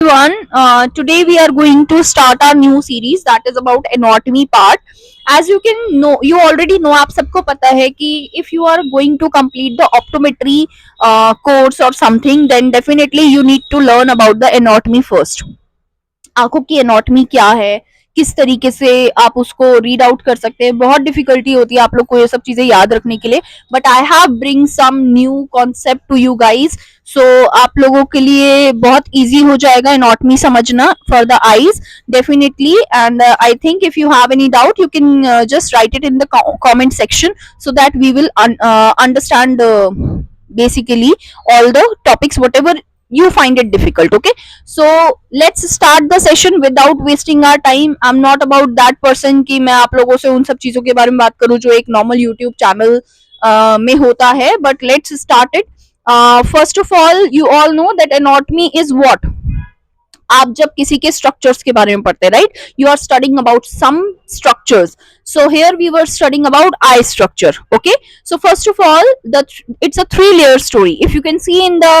Everyone, today we are going to start our new series that is about anatomy part. As you can know, you already know, आप सबको पता है कि if you are going to complete the optometry course or something, then definitely you need to learn about the anatomy first. आंखों की anatomy क्या है, किस तरीके से आप उसको रीड आउट कर सकते हैं. बहुत डिफिकल्टी होती है आप लोग को ये सब चीजें याद रखने के लिए, but I have bring some new concept to you guys. So आप लोगों के लिए बहुत इजी हो जाएगा एनाटॉमी समझना for the eyes definitely. And I think if you have any doubt you can just write it in the comment section so that we will understand basically all the topics whatever you find it difficult. Okay, so let's start the session without wasting our time. I'm not about that person कि मैं आप लोगों से उन सब चीजों के बारे में बात करूं जो एक नॉर्मल यूट्यूब चैनल में होता है. But let's start it. First of all you all know that anatomy is what. आप जब किसी के स्ट्रक्चर्स के बारे में पढ़ते हैं, right, you are studying about some structures. So here we were studying about eye structure. Okay, so first of all, it's a three-layer story. If you can see in the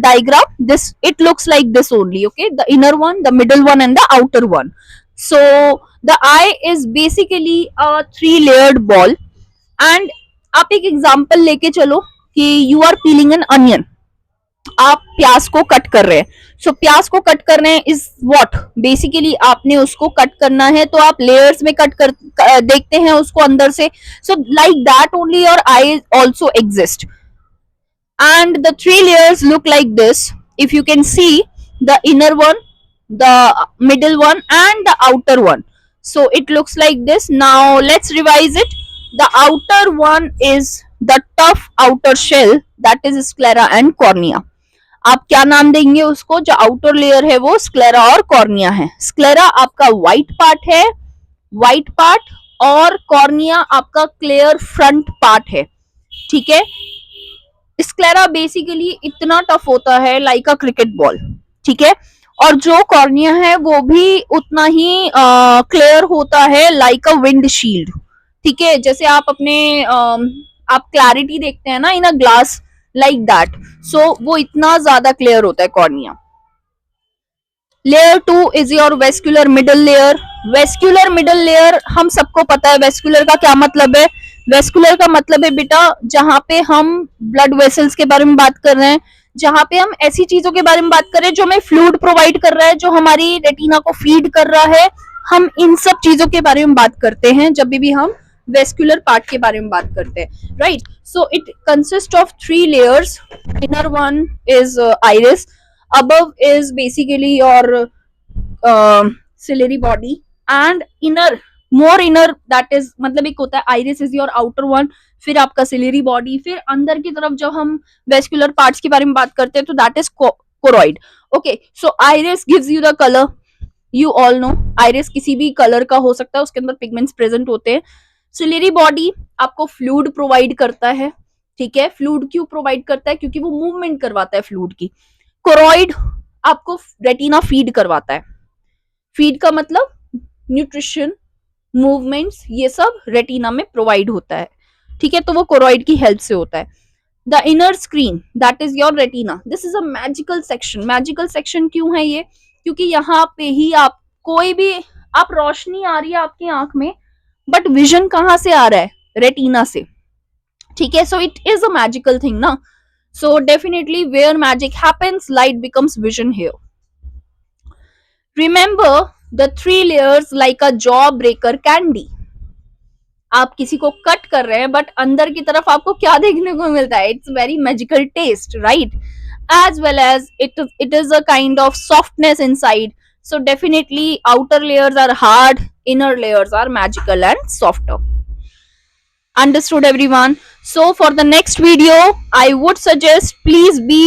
diagram, this it looks like this only. Okay, the inner one, the middle one, and the outer one. So the eye is basically a three-layered ball. And आप एक example लेके चलो कि you are peeling an onion. आप प्याज को cut कर रहे हैं. सो प्याज को कट कर रहे हैं इज व्हाट, बेसिकली आपने उसको कट करना है तो आप लेयर्स में कट कर देखते हैं उसको अंदर से. So like that only your I also exist. and the three layers look like this. If you can see the inner one, the middle one, and the outer one, so it looks like this. Now let's revise it. The outer one is the tough outer shell, that is sclera and cornea. आप क्या नाम देंगे उसको, जो outer layer है वो sclera और cornea है. स्क्लेरा आपका व्हाइट पार्ट है, व्हाइट पार्ट, और कॉर्निया आपका क्लियर फ्रंट पार्ट है. ठीक है, स्क्लेरा बेसिकली इतना टफ होता है लाइक अ क्रिकेट बॉल. ठीक है, और जो कॉर्निया है वो भी उतना ही क्लियर होता है लाइक अ विंड शील्ड. ठीक है, जैसे आप अपने आप क्लैरिटी देखते हैं ना इन अ ग्लास, लाइक दैट. सो वो इतना ज्यादा क्लियर होता है cornea. Layer 2 is your vascular middle layer. Vascular middle layer हम सबको पता है वेस्कुलर का क्या मतलब है. वेस्कुलर का मतलब है बेटा जहां पे हम ब्लड वेसल्स के बारे में बात कर रहे हैं, जहां पे हम ऐसी चीजों के बारे में बात कर रहे हैं जो हमें फ्लूइड प्रोवाइड कर रहा है, जो हमारी रेटिना को फीड कर रहा है. हम इन सब चीजों के बारे में बात करते हैं जब भी हम वेस्कुलर पार्ट के बारे में बात करते हैं, right. So it consist of three layers. inner one is iris, above is basically your ciliary body, and inner, more inner, that is मतलब एक होता है iris is your outer one, फिर आपका ciliary body, फिर अंदर की तरफ जब हम vascular parts के बारे में बात करते हैं तो that is choroid. Okay, so iris gives you the color. You all know iris किसी भी कलर का हो सकता है, उसके अंदर पिगमेंट्स प्रेजेंट होते हैं. सिलेरी बॉडी आपको फ्लूइड प्रोवाइड करता है. ठीक है, फ्लूइड क्यों प्रोवाइड करता है, क्योंकि वो मूवमेंट करवाता है फ्लूइड की. कोरोइड आपको रेटिना फीड करवाता है. फीड का मतलब न्यूट्रिशन, मूवमेंट्स, ये सब रेटिना में प्रोवाइड होता है. ठीक है, तो वो कोरोइड की हेल्प से होता है. The inner screen, that is your retina. This is a magical section. Magical section क्यों है ये, क्योंकि यहाँ पे ही आप कोई भी, आप रोशनी आ रही है आपकी आंख में, बट विजन कहाँ से आ रहा है, रेटिना से. ठीक है, so it is a magical thing ना. So definitely where magic happens, light becomes vision here. Remember the three layers like a jawbreaker candy. आप किसी को कट कर रहे हैं बट अंदर की तरफ आपको क्या देखने को मिलता है, it's very magical test, right, as well as it is a kind of softness inside. So definitely outer layers are hard, inner layers are magical and softer. Understood everyone? So for the next video I would suggest please be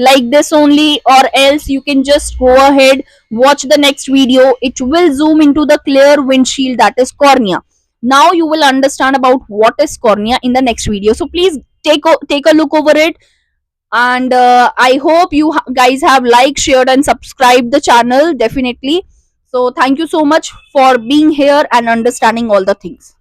like this only, or else you can just go ahead, watch the next video. It will zoom into the clear windshield, that is cornea. Now you will understand about what is cornea in the next video. So please take a look over it. And I hope you guys have liked, shared and subscribed the channel definitely. So thank you so much for being here and understanding all the things.